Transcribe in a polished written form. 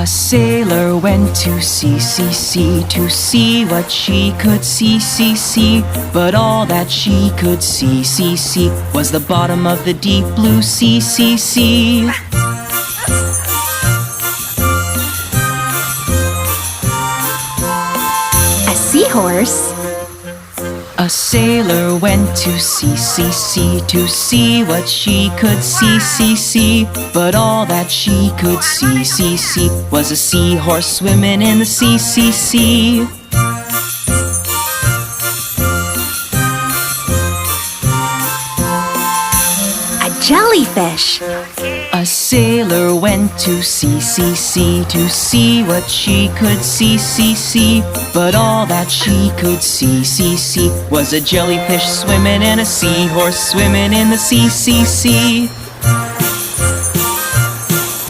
A sailor went to sea to see what she could see. But all that she could see was the bottom of the deep blue sea. A seahorse. A sailor went to sea to see what she could see. But all that she could see was a seahorse swimming in the sea. A jellyfish. A sailor went to sea to see what she could see. But all that she could see was a jellyfish swimming and a seahorse swimming in the sea.